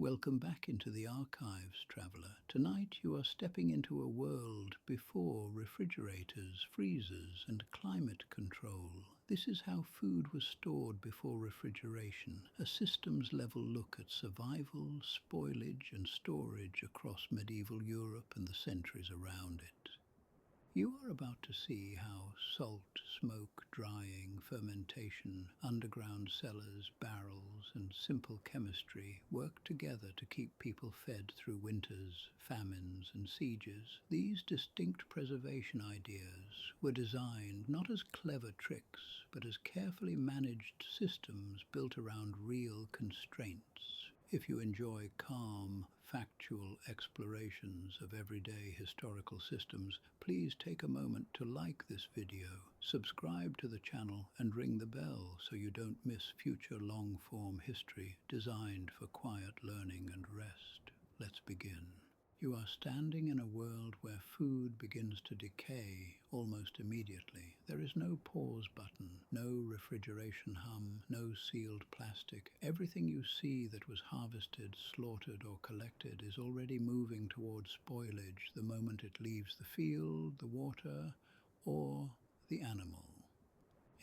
Welcome back into the archives, traveller. Tonight you are stepping into a world before refrigerators, freezers and climate control. This is how food was stored before refrigeration, a systems-level look at survival, spoilage and storage across medieval Europe and the centuries around it. You are about to see how salt, smoke, drying, fermentation, underground cellars, barrels, and simple chemistry work together to keep people fed through winters, famines, and sieges. These distinct preservation ideas were designed not as clever tricks, but as carefully managed systems built around real constraints. If you enjoy calm, factual explorations of everyday historical systems, please take a moment to like this video, subscribe to the channel and ring the bell so you don't miss future long-form history designed for quiet learning and rest. Let's begin. You are standing in a world where food begins to decay almost immediately. There is no pause button, no refrigeration hum, no sealed plastic. Everything you see that was harvested, slaughtered or collected is already moving towards spoilage the moment it leaves the field, the water or the animal.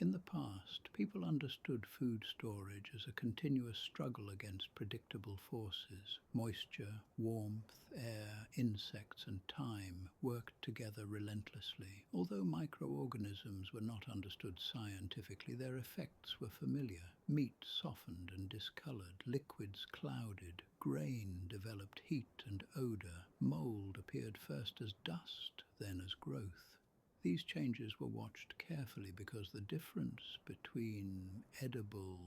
In the past, people understood food storage as a continuous struggle against predictable forces. Moisture, warmth, air, insects and time worked together relentlessly. Although microorganisms were not understood scientifically, their effects were familiar. Meat softened and discolored, liquids clouded, grain developed heat and odor, mold appeared first as dust, then as growth. These changes were watched carefully because the difference between edible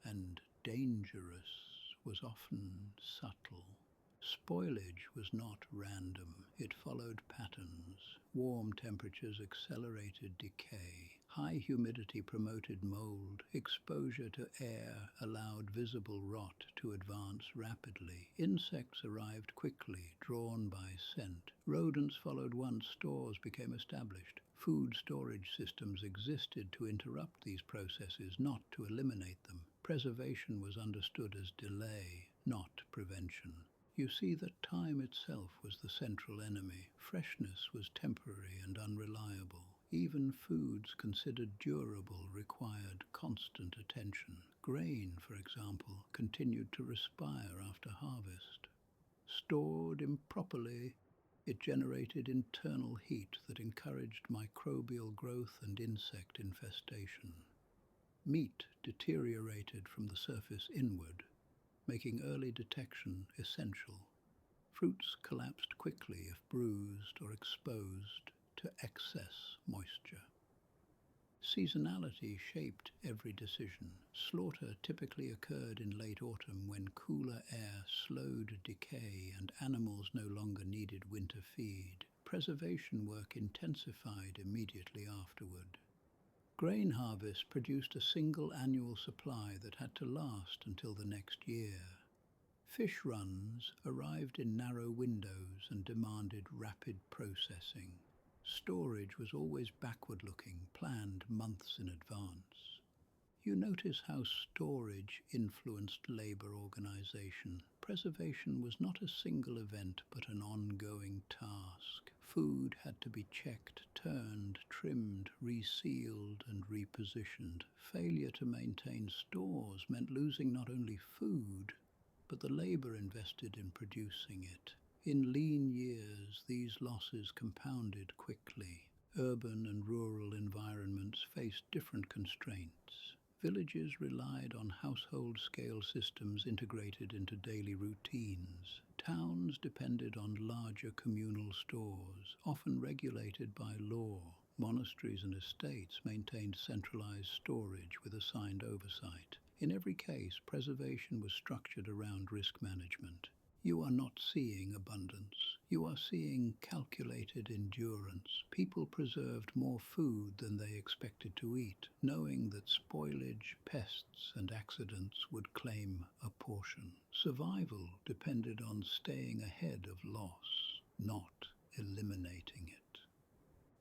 and dangerous was often subtle. Spoilage was not random. It followed patterns. Warm temperatures accelerated decay. High humidity promoted mold. Exposure to air allowed visible rot to advance rapidly. Insects arrived quickly, drawn by scent. Rodents followed once stores became established. Food storage systems existed to interrupt these processes, not to eliminate them. Preservation was understood as delay, not prevention. You see that time itself was the central enemy. Freshness was temporary and unreliable. Even foods considered durable required constant attention. Grain, for example, continued to respire after harvest. Stored improperly, it generated internal heat that encouraged microbial growth and insect infestation. Meat deteriorated from the surface inward, making early detection essential. Fruits collapsed quickly if bruised or exposed to excess moisture. Seasonality shaped every decision. Slaughter typically occurred in late autumn when cooler air slowed decay and animals no longer needed winter feed. Preservation work intensified immediately afterward. Grain harvest produced a single annual supply that had to last until the next year. Fish runs arrived in narrow windows and demanded rapid processing. Storage was always backward-looking, planned months in advance. You notice how storage influenced labor organization. Preservation was not a single event, but an ongoing task. Food had to be checked, turned, trimmed, resealed, and repositioned. Failure to maintain stores meant losing not only food, but the labor invested in producing it. In lean years, these losses compounded quickly. Urban and rural environments faced different constraints. Villages relied on household-scale systems integrated into daily routines. Towns depended on larger communal stores, often regulated by law. Monasteries and estates maintained centralized storage with assigned oversight. In every case, preservation was structured around risk management. You are not seeing abundance. You are seeing calculated endurance. People preserved more food than they expected to eat, knowing that spoilage, pests, and accidents would claim a portion. Survival depended on staying ahead of loss, not eliminating it.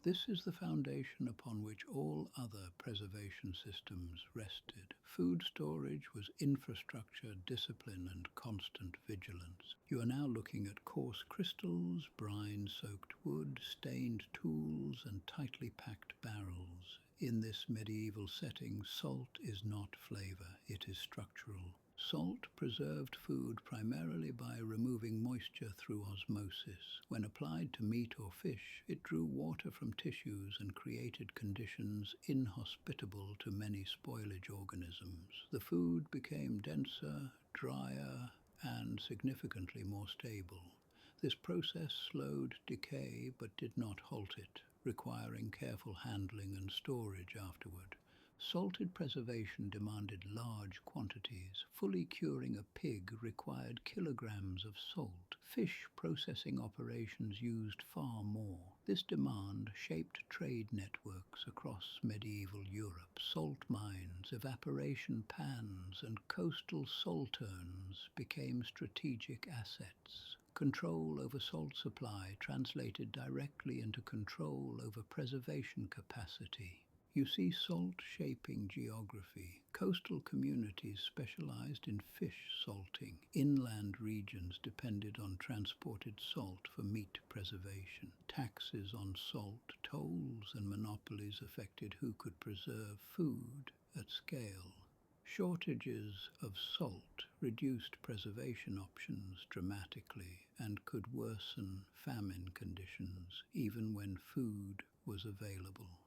This is the foundation upon which all other preservation systems rested. Food storage was infrastructure, discipline, and constant vigilance. You are now looking at coarse crystals, brine-soaked wood, stained tools, and tightly packed barrels. In this medieval setting, salt is not flavor, it is structural. Salt preserved food primarily by removing moisture through osmosis. When applied to meat or fish, it drew water from tissues and created conditions inhospitable to many spoilage organisms. The food became denser, drier, and significantly more stable. This process slowed decay but did not halt it, requiring careful handling and storage afterward. Salted preservation demanded large quantities. Fully curing a pig required kilograms of salt. Fish processing operations used far more. This demand shaped trade networks across medieval Europe. Salt mines, evaporation pans, and coastal salterns became strategic assets. Control over salt supply translated directly into control over preservation capacity. You see salt shaping geography. Coastal communities specialized in fish salting. Inland regions depended on transported salt for meat preservation. Taxes on salt, tolls, and monopolies affected who could preserve food at scale. Shortages of salt reduced preservation options dramatically and could worsen famine conditions even when food was available.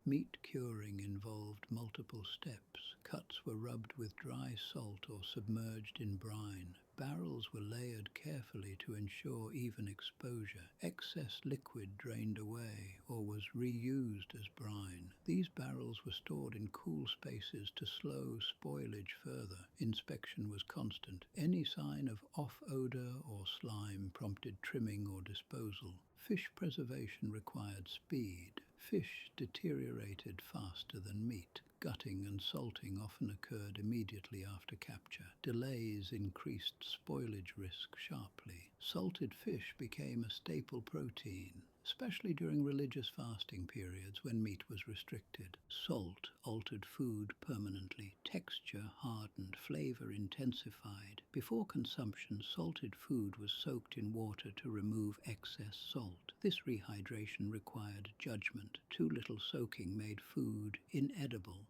Meat curing involved multiple steps. Cuts were rubbed with dry salt or submerged in brine. Barrels were layered carefully to ensure even exposure. Excess liquid drained away or was reused as brine. These barrels were stored in cool spaces to slow spoilage further. Inspection was constant. Any sign of off-odor or slime prompted trimming or disposal. Fish preservation required speed. Fish deteriorated faster than meat. Gutting and salting often occurred immediately after capture. Delays increased spoilage risk sharply. Salted fish became a staple protein, especially during religious fasting periods when meat was restricted. Salt altered food permanently. Texture hardened, flavor intensified. Before consumption, salted food was soaked in water to remove excess salt. This rehydration required judgment. Too little soaking made food inedible.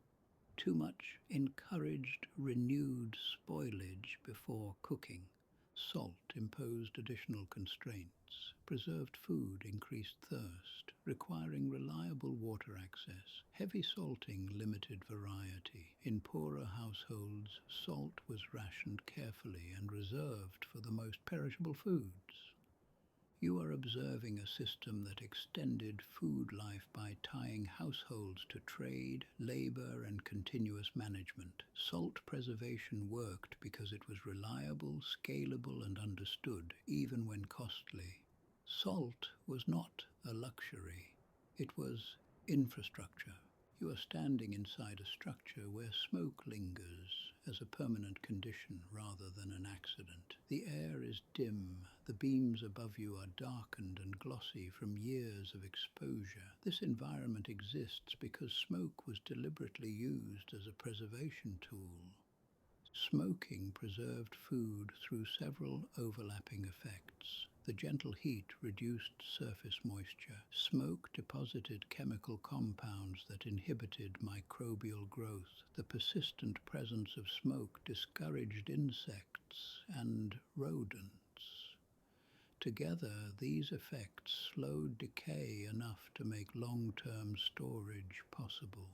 Too much encouraged renewed spoilage before cooking. Salt imposed additional constraints. Preserved food increased thirst, requiring reliable water access. Heavy salting limited variety. In poorer households, salt was rationed carefully and reserved for the most perishable foods. You are observing a system that extended food life by tying households to trade, labor, and continuous management. Salt preservation worked because it was reliable, scalable, and understood, even when costly. Salt was not a luxury. It was infrastructure. You are standing inside a structure where smoke lingers as a permanent condition rather than an accident. The air is dim. The beams above you are darkened and glossy from years of exposure. This environment exists because smoke was deliberately used as a preservation tool. Smoking preserved food through several overlapping effects. The gentle heat reduced surface moisture. Smoke deposited chemical compounds that inhibited microbial growth. The persistent presence of smoke discouraged insects and rodents. Together, these effects slowed decay enough to make long-term storage possible.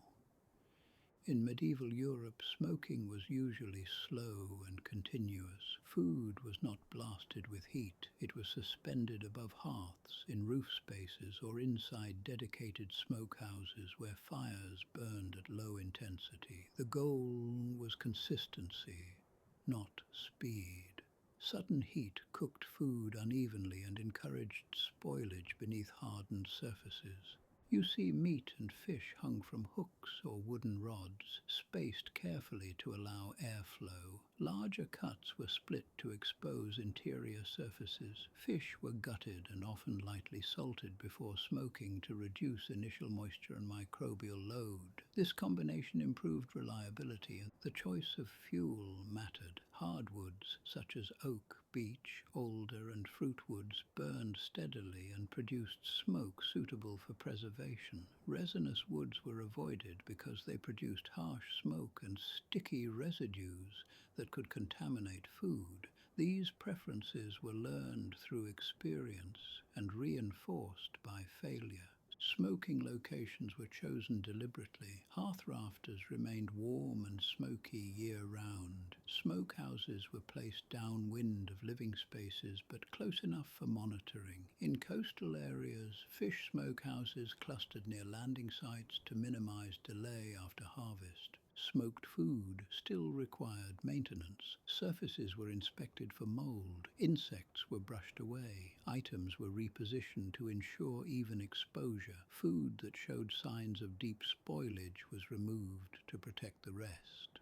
In medieval Europe, smoking was usually slow and continuous. Food was not blasted with heat. It was suspended above hearths, in roof spaces, or inside dedicated smokehouses where fires burned at low intensity. The goal was consistency, not speed. Sudden heat cooked food unevenly and encouraged spoilage beneath hardened surfaces. You see meat and fish hung from hooks or wooden rods, spaced carefully to allow airflow. Larger cuts were split to expose interior surfaces. Fish were gutted and often lightly salted before smoking to reduce initial moisture and microbial load. This combination improved reliability, and the choice of fuel mattered. Hardwoods such as oak, beech, alder and fruitwoods burned steadily and produced smoke suitable for preservation. Resinous woods were avoided because they produced harsh smoke and sticky residues that could contaminate food. These preferences were learned through experience and reinforced by failure. Smoking locations were chosen deliberately. Hearth rafters remained warm and smoky year-round. Smokehouses were placed downwind of living spaces, but close enough for monitoring. In coastal areas, fish smokehouses clustered near landing sites to minimize delay after harvest. Smoked food still required maintenance. Surfaces were inspected for mold. Insects were brushed away. Items were repositioned to ensure even exposure. Food that showed signs of deep spoilage was removed to protect the rest.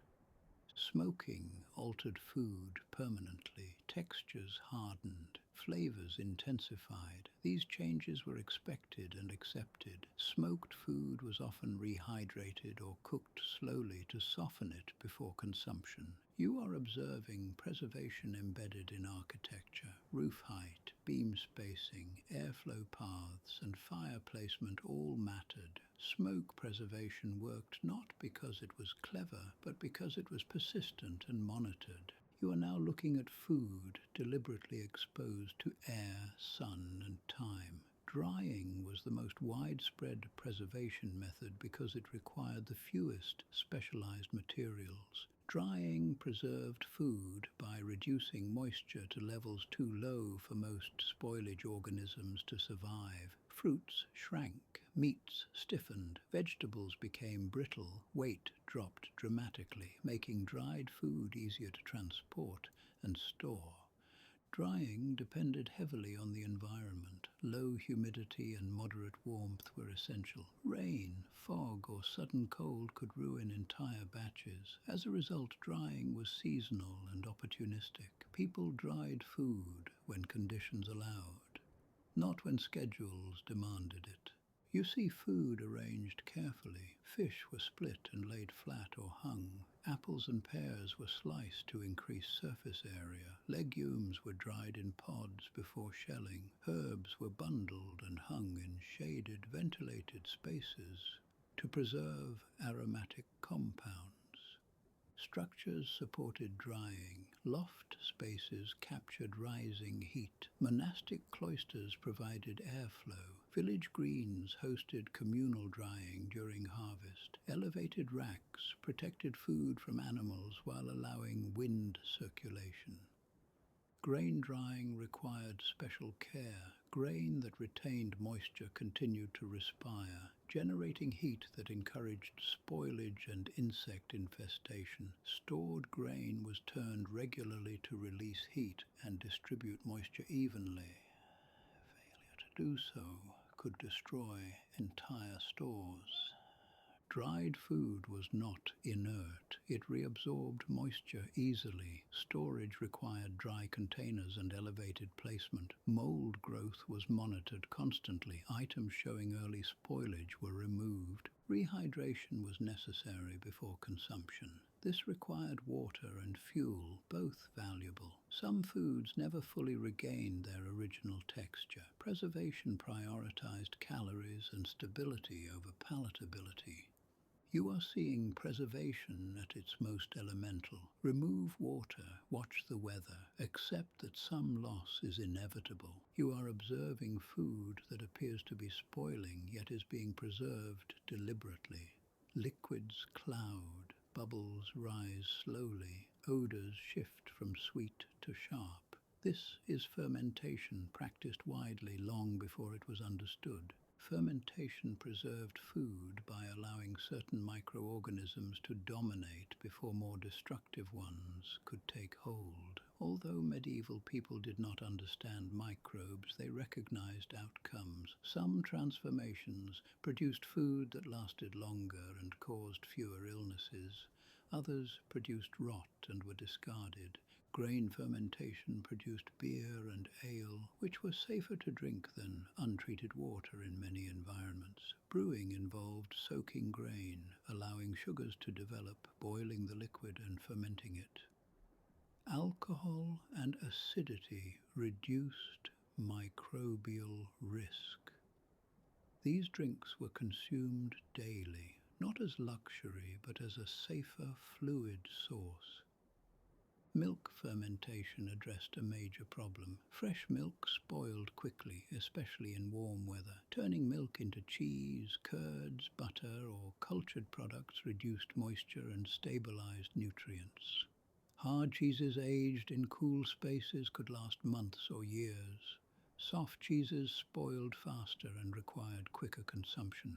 Smoking altered food permanently. Textures hardened. Flavors intensified. These changes were expected and accepted. Smoked food was often rehydrated or cooked slowly to soften it before consumption. You are observing preservation embedded in architecture. Roof height, beam spacing, airflow paths, and fire placement all mattered. Smoke preservation worked not because it was clever, but because it was persistent and monitored. You are now looking at food deliberately exposed to air, sun, and time. Drying was the most widespread preservation method because it required the fewest specialized materials. Drying preserved food by reducing moisture to levels too low for most spoilage organisms to survive. Fruits shrank, meats stiffened, vegetables became brittle, weight dropped dramatically, making dried food easier to transport and store. Drying depended heavily on the environment. Low humidity and moderate warmth were essential. Rain, fog, or sudden cold could ruin entire batches. As a result, drying was seasonal and opportunistic. People dried food when conditions allowed, not when schedules demanded it. You see food arranged carefully. Fish were split and laid flat or hung. Apples and pears were sliced to increase surface area. Legumes were dried in pods before shelling. Herbs were bundled and hung in shaded, ventilated spaces to preserve aromatic compounds. Structures supported drying. Loft spaces captured rising heat. Monastic cloisters provided airflow. Village greens hosted communal drying during harvest. Elevated racks protected food from animals while allowing wind circulation. Grain drying required special care. Grain that retained moisture continued to respire, generating heat that encouraged spoilage and insect infestation. Stored grain was turned regularly to release heat and distribute moisture evenly. Failure to do so could destroy entire stores. Dried food was not inert. It reabsorbed moisture easily. Storage required dry containers and elevated placement. Mold growth was monitored constantly. Items showing early spoilage were removed. Rehydration was necessary before consumption. This required water and fuel, both valuable. Some foods never fully regained their original texture. Preservation prioritized calories and stability over palatability. You are seeing preservation at its most elemental. Remove water, watch the weather, accept that some loss is inevitable. You are observing food that appears to be spoiling, yet is being preserved deliberately. Liquids cloud, bubbles rise slowly, odors shift from sweet to sharp. This is fermentation, practiced widely long before it was understood. Fermentation preserved food by allowing certain microorganisms to dominate before more destructive ones could take hold. Although medieval people did not understand microbes, they recognized outcomes. Some transformations produced food that lasted longer and caused fewer illnesses. Others produced rot and were discarded. Grain fermentation produced beer and ale, which were safer to drink than untreated water in many environments. Brewing involved soaking grain, allowing sugars to develop, boiling the liquid and fermenting it. Alcohol and acidity reduced microbial risk. These drinks were consumed daily, not as luxury, but as a safer fluid source. Milk fermentation addressed a major problem. Fresh milk spoiled quickly, especially in warm weather. Turning milk into cheese, curds, butter, or cultured products reduced moisture and stabilized nutrients. Hard cheeses aged in cool spaces could last months or years. Soft cheeses spoiled faster and required quicker consumption.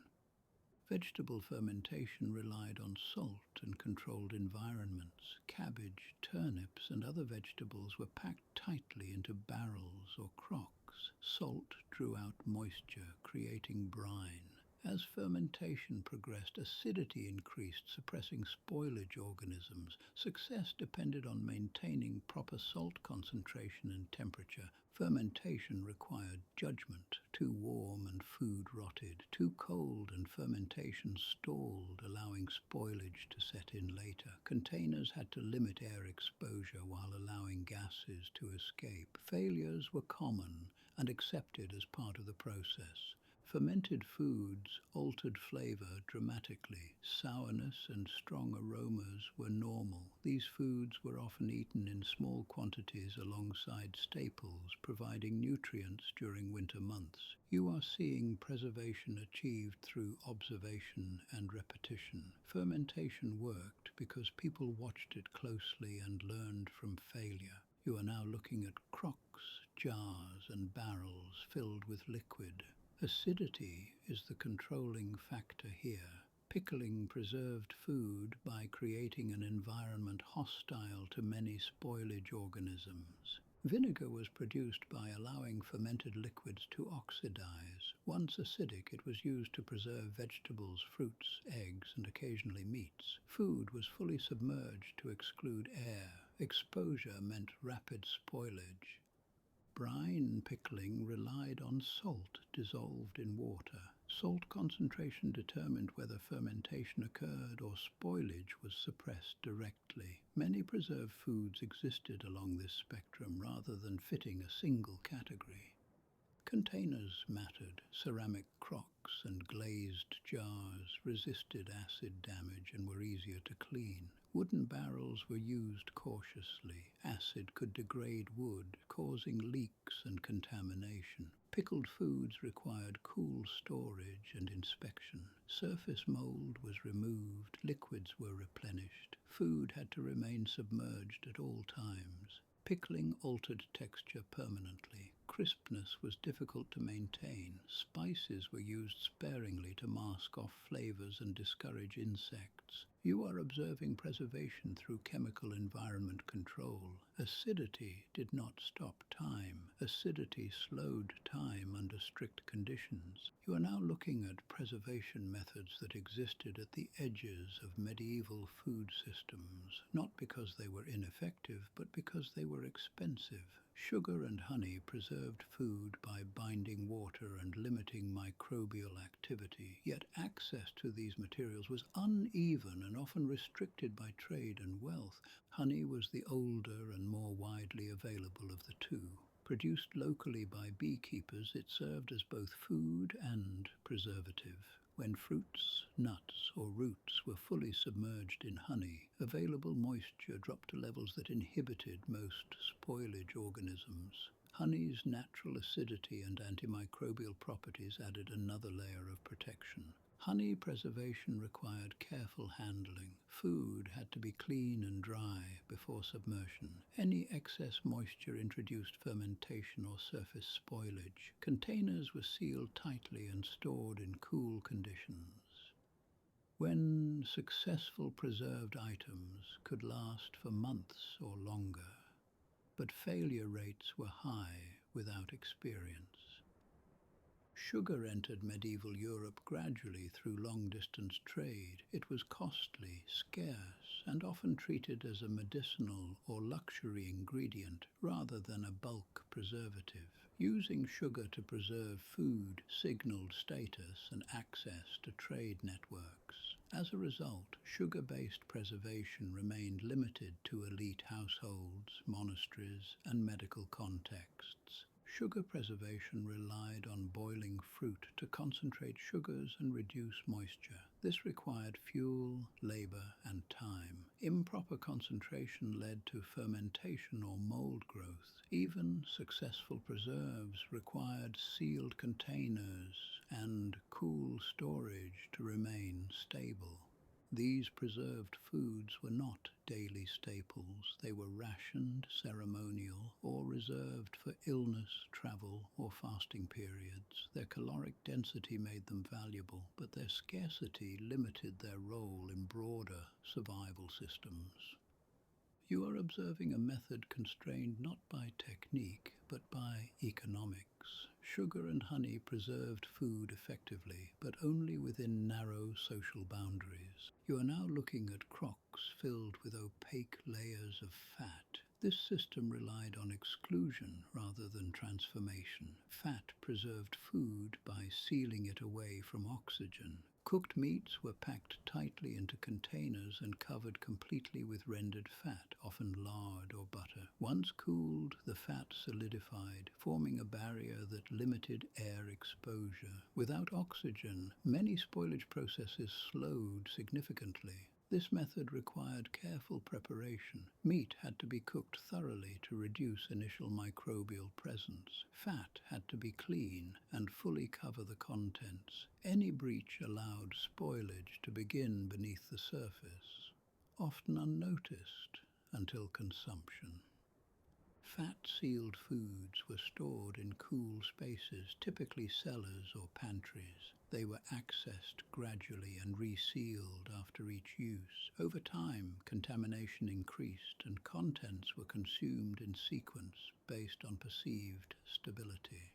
Vegetable fermentation relied on salt and controlled environments. Cabbage, turnips, and other vegetables were packed tightly into barrels or crocks. Salt drew out moisture, creating brine. As fermentation progressed, acidity increased, suppressing spoilage organisms. Success depended on maintaining proper salt concentration and temperature. Fermentation required judgment. Too warm and food rotted. Too cold and fermentation stalled, allowing spoilage to set in later. Containers had to limit air exposure while allowing gases to escape. Failures were common and accepted as part of the process. Fermented foods altered flavor dramatically. Sourness and strong aromas were normal. These foods were often eaten in small quantities alongside staples, providing nutrients during winter months. You are seeing preservation achieved through observation and repetition. Fermentation worked because people watched it closely and learned from failure. You are now looking at crocks, jars, and barrels filled with liquid. Acidity is the controlling factor here, pickling preserved food by creating an environment hostile to many spoilage organisms. Vinegar was produced by allowing fermented liquids to oxidize. Once acidic, it was used to preserve vegetables, fruits, eggs, and occasionally meats. Food was fully submerged to exclude air. Exposure meant rapid spoilage. Brine pickling relied on salt dissolved in water. Salt concentration determined whether fermentation occurred or spoilage was suppressed directly. Many preserved foods existed along this spectrum rather than fitting a single category. Containers mattered. Ceramic crocks and glazed jars resisted acid damage and were easier to clean. Wooden barrels were used cautiously. Acid could degrade wood, causing leaks and contamination. Pickled foods required cool storage and inspection. Surface mold was removed. Liquids were replenished. Food had to remain submerged at all times. Pickling altered texture permanently. Crispness was difficult to maintain. Spices were used sparingly to mask off flavors and discourage insects. You are observing preservation through chemical environment control. Acidity did not stop time. Acidity slowed time under strict conditions. You are now looking at preservation methods that existed at the edges of medieval food systems, not because they were ineffective, but because they were expensive. Sugar and honey preserved food by binding water and limiting microbial activity, yet access to these materials was uneven and often restricted by trade and wealth. Honey was the older and more widely available of the two. Produced locally by beekeepers, it served as both food and preservative. When fruits, nuts, or roots were fully submerged in honey, available moisture dropped to levels that inhibited most spoilage organisms. Honey's natural acidity and antimicrobial properties added another layer of protection. Honey preservation required careful handling. Food had to be clean and dry before submersion. Any excess moisture introduced fermentation or surface spoilage. Containers were sealed tightly and stored in cool conditions. When successful preserved items could last for months or longer. but failure rates were high without experience. Sugar entered medieval Europe gradually through long-distance trade. It was costly, scarce, and often treated as a medicinal or luxury ingredient rather than a bulk preservative. Using sugar to preserve food signaled status and access to trade networks. As a result, sugar-based preservation remained limited to elite households, monasteries, and medical contexts. Sugar preservation relied on boiling fruit to concentrate sugars and reduce moisture. This required fuel, labor, and time. Improper concentration led to fermentation or mold growth. Even successful preserves required sealed containers and cool storage to remain stable. These preserved foods were not daily staples. They were rationed, ceremonial, or reserved for illness, travel, or fasting periods. Their caloric density made them valuable, but their scarcity limited their role in broader survival systems. You are observing a method constrained not by technique, but by economics. Sugar and honey preserved food effectively, but only within narrow social boundaries. You are now looking at crocks filled with opaque layers of fat. This system relied on exclusion rather than transformation. Fat preserved food by sealing it away from oxygen. Cooked meats were packed tightly into containers and covered completely with rendered fat, often lard or butter. Once cooled, the fat solidified, forming a barrier that limited air exposure. Without oxygen, many spoilage processes slowed significantly. This method required careful preparation. Meat had to be cooked thoroughly to reduce initial microbial presence. Fat had to be clean and fully cover the contents. Any breach allowed spoilage to begin beneath the surface, often unnoticed until consumption. Fat-sealed foods were stored in cool spaces, typically cellars or pantries. They were accessed gradually and resealed after each use. Over time, contamination increased and contents were consumed in sequence based on perceived stability.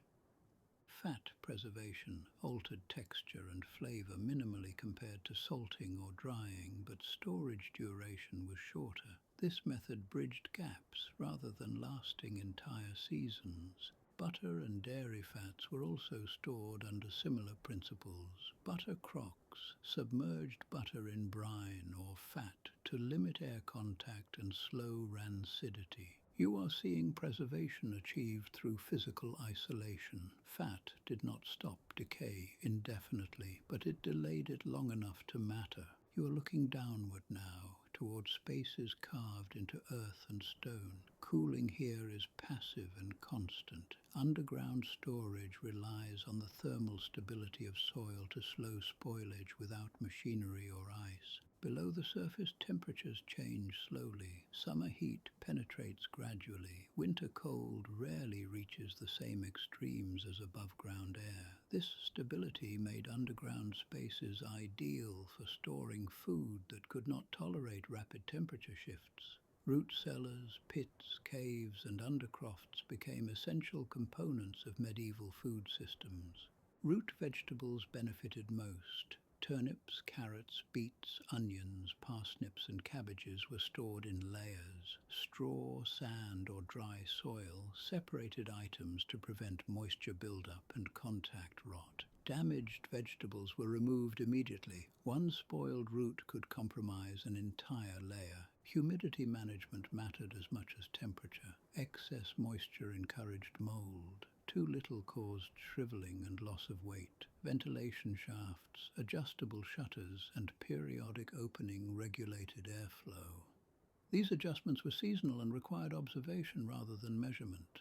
Fat preservation altered texture and flavor minimally compared to salting or drying, but storage duration was shorter. This method bridged gaps rather than lasting entire seasons. Butter and dairy fats were also stored under similar principles. Butter crocks submerged butter in brine or fat to limit air contact and slow rancidity. You are seeing preservation achieved through physical isolation. Fat did not stop decay indefinitely, but it delayed it long enough to matter. You are looking downward now, toward spaces carved into earth and stone. Cooling here is passive and constant. Underground storage relies on the thermal stability of soil to slow spoilage without machinery or ice. Below the surface, temperatures change slowly. Summer heat penetrates gradually. Winter cold rarely reaches the same extremes as above-ground air. This stability made underground spaces ideal for storing food that could not tolerate rapid temperature shifts. Root cellars, pits, caves, and undercrofts became essential components of medieval food systems. Root vegetables benefited most. Turnips, carrots, beets, onions, parsnips, and cabbages were stored in layers. Straw, sand, or dry soil separated items to prevent moisture buildup and contact rot. Damaged vegetables were removed immediately. One spoiled root could compromise an entire layer. Humidity management mattered as much as temperature. Excess moisture encouraged mold. Too little caused shriveling and loss of weight. Ventilation shafts, adjustable shutters, and periodic opening regulated airflow. These adjustments were seasonal and required observation rather than measurement.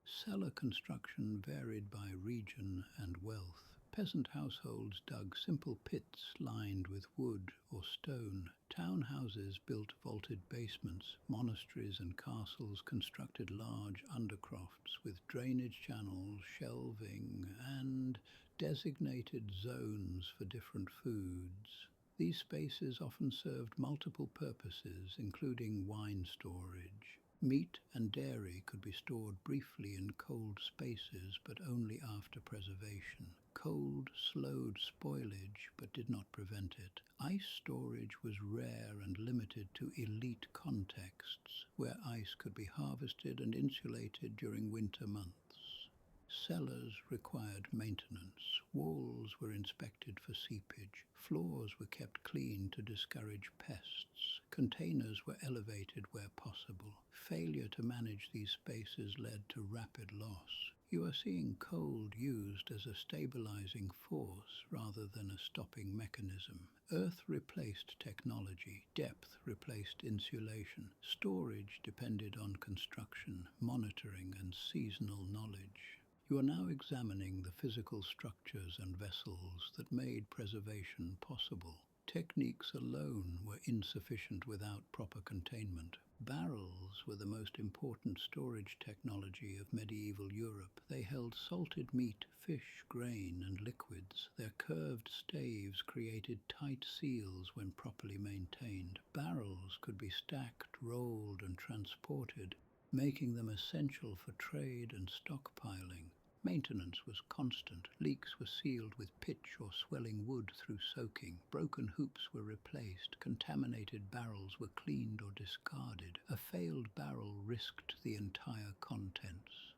Cellar construction varied by region and wealth. Peasant households dug simple pits lined with wood or stone. Townhouses built vaulted basements. Monasteries and castles constructed large undercrofts with drainage channels, shelving, and designated zones for different foods. These spaces often served multiple purposes, including wine storage, Meat and dairy could be stored briefly in cold spaces, but only after preservation. Cold slowed spoilage, but did not prevent it. Ice storage was rare and limited to elite contexts, where ice could be harvested and insulated during winter months. Cellars required maintenance. Walls were inspected for seepage. Floors were kept clean to discourage pests. Containers were elevated where possible. Failure to manage these spaces led to rapid loss. You are seeing cold used as a stabilizing force rather than a stopping mechanism. Earth replaced technology. Depth replaced insulation. Storage depended on construction, monitoring, and seasonal knowledge. You are now examining the physical structures and vessels that made preservation possible. Techniques alone were insufficient without proper containment. Barrels were the most important storage technology of medieval Europe. They held salted meat, fish, grain, and liquids. Their curved staves created tight seals when properly maintained. Barrels could be stacked, rolled, and transported, making them essential for trade and stockpiling. Maintenance was constant. Leaks were sealed with pitch or swelling wood through soaking. Broken hoops were replaced. Contaminated barrels were cleaned or discarded. A failed barrel risked the entire contents.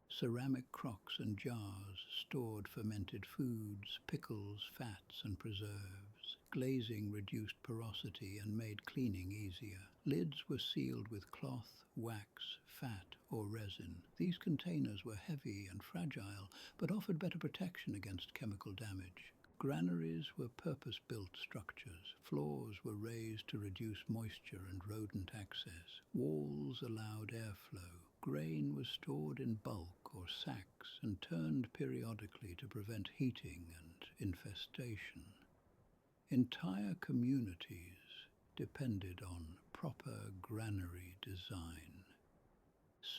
Ceramic crocks and jars stored fermented foods, pickles, fats, and preserves. Glazing reduced porosity and made cleaning easier. Lids were sealed with cloth, wax, fat, or resin. These containers were heavy and fragile, but offered better protection against chemical damage. Granaries were purpose-built structures. Floors were raised to reduce moisture and rodent access. Walls allowed airflow. Grain was stored in bulk or sacks and turned periodically to prevent heating and infestation. Entire communities depended on proper granary design.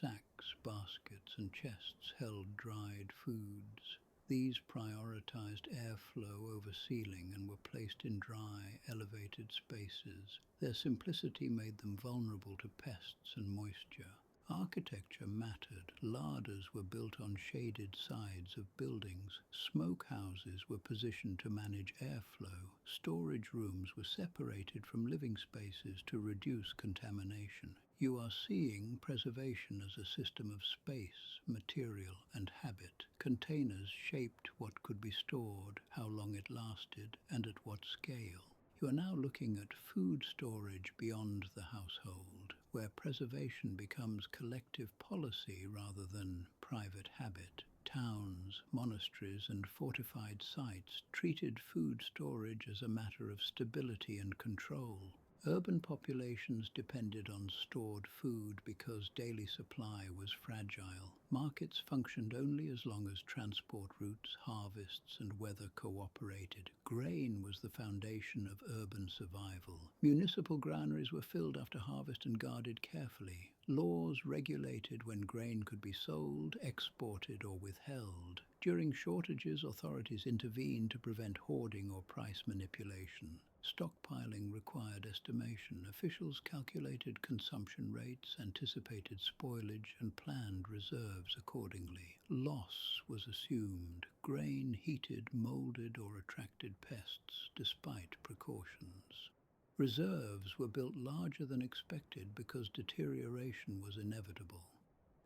Sacks, baskets, and chests held dried foods. These prioritized airflow over sealing and were placed in dry, elevated spaces. Their simplicity made them vulnerable to pests and moisture. Architecture mattered. Larders were built on shaded sides of buildings. Smokehouses were positioned to manage airflow. Storage rooms were separated from living spaces to reduce contamination. You are seeing preservation as a system of space, material, and habit. Containers shaped what could be stored, how long it lasted, and at what scale. You are now looking at food storage beyond the household, where preservation becomes collective policy rather than private habit. Towns, monasteries, and fortified sites treated food storage as a matter of stability and control. Urban populations depended on stored food because daily supply was fragile. Markets functioned only as long as transport routes, harvests, and weather cooperated. Grain was the foundation of urban survival. Municipal granaries were filled after harvest and guarded carefully. Laws regulated when grain could be sold, exported, or withheld. During shortages, authorities intervened to prevent hoarding or price manipulation. Stockpiling required estimation. Officials calculated consumption rates, anticipated spoilage, and planned reserves accordingly. Loss was assumed. Grain heated, molded, or attracted pests, despite precautions. Reserves were built larger than expected because deterioration was inevitable.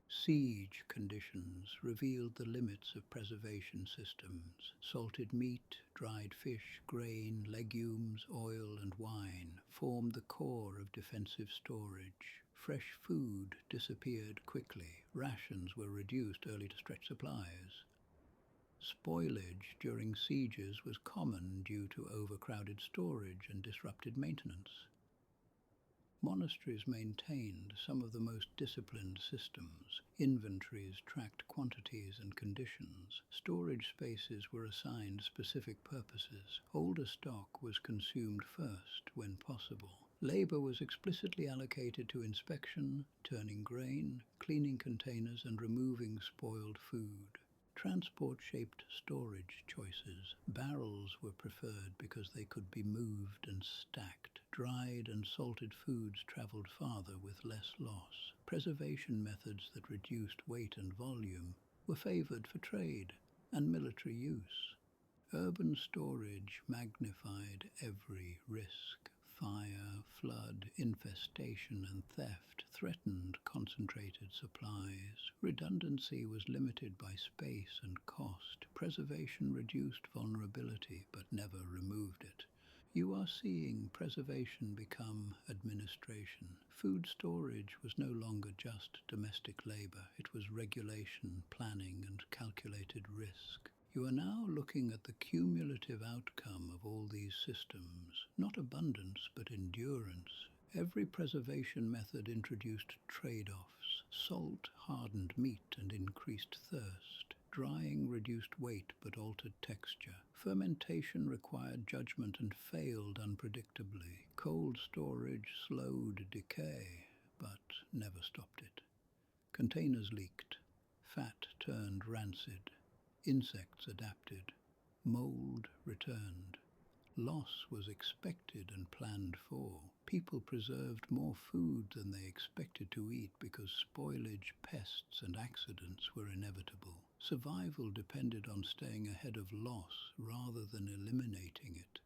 Siege conditions revealed the limits of preservation systems. Salted meat, dried fish, grain, legumes, oil, and wine formed the core of defensive storage. Fresh food disappeared quickly. Rations were reduced early to stretch supplies. Spoilage during sieges was common due to overcrowded storage and disrupted maintenance. Monasteries maintained some of the most disciplined systems. Inventories tracked quantities and conditions. Storage spaces were assigned specific purposes. Older stock was consumed first when possible. Labor was explicitly allocated to inspection, turning grain, cleaning containers, and removing spoiled food. Transport shaped storage choices. Barrels were preferred because they could be moved and stacked. dried and salted foods travelled farther with less loss. Preservation methods that reduced weight and volume were favoured for trade and military use. Urban storage magnified every risk. Fire, flood, infestation, and theft threatened concentrated supplies. Redundancy was limited by space and cost. Preservation reduced vulnerability but never removed it. You are seeing preservation become administration. Food storage was no longer just domestic labour. It was regulation, planning, and calculated risk. You are now looking at the cumulative outcome of all these systems, not abundance but endurance. Every preservation method introduced trade-offs. Salt hardened meat and increased thirst. Drying reduced weight but altered texture. Fermentation required judgment and failed unpredictably. Cold storage slowed decay but never stopped it. Containers leaked. Fat turned rancid. Insects adapted. Mold returned. Loss was expected and planned for. People preserved more food than they expected to eat because spoilage, pests, and accidents were inevitable. Survival depended on staying ahead of loss rather than eliminating it.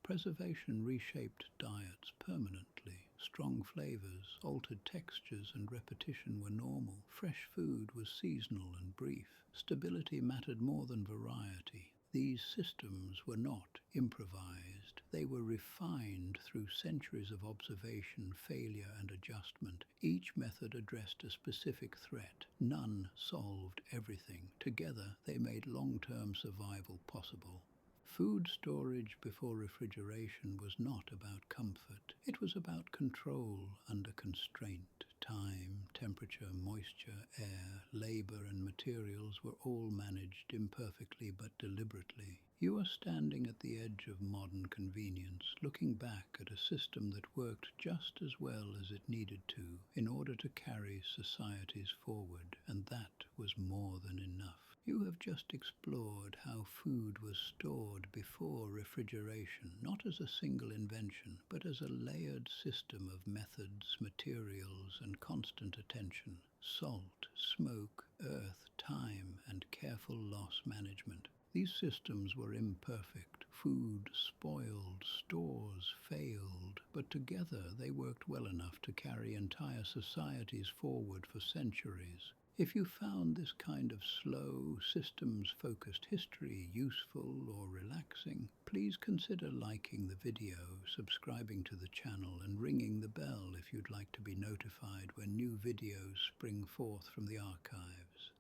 Preservation reshaped diets permanently. Strong flavors, altered textures, and repetition were normal. Fresh food was seasonal and brief. Stability mattered more than variety. These systems were not improvised. They were refined through centuries of observation, failure, and adjustment. Each method addressed a specific threat. None solved everything. Together, they made long-term survival possible. Food storage before refrigeration was not about comfort. It was about control under constraint. Time, temperature, moisture, air, labor, and materials were all managed imperfectly but deliberately. You are standing at the edge of modern convenience, looking back at a system that worked just as well as it needed to in order to carry societies forward, and that was more than enough. You have just explored how food was stored before refrigeration, not as a single invention, but as a layered system of methods, materials, and constant attention. Salt, smoke, earth, time, and careful loss management. These systems were imperfect. Food spoiled, stores failed, but together they worked well enough to carry entire societies forward for centuries. If you found this kind of slow, systems-focused history useful or relaxing, please consider liking the video, subscribing to the channel, and ringing the bell if you'd like to be notified when new videos spring forth from the archives.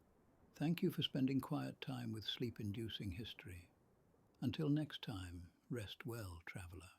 Thank you for spending quiet time with Sleep-Inducing History. Until next time, rest well, traveler.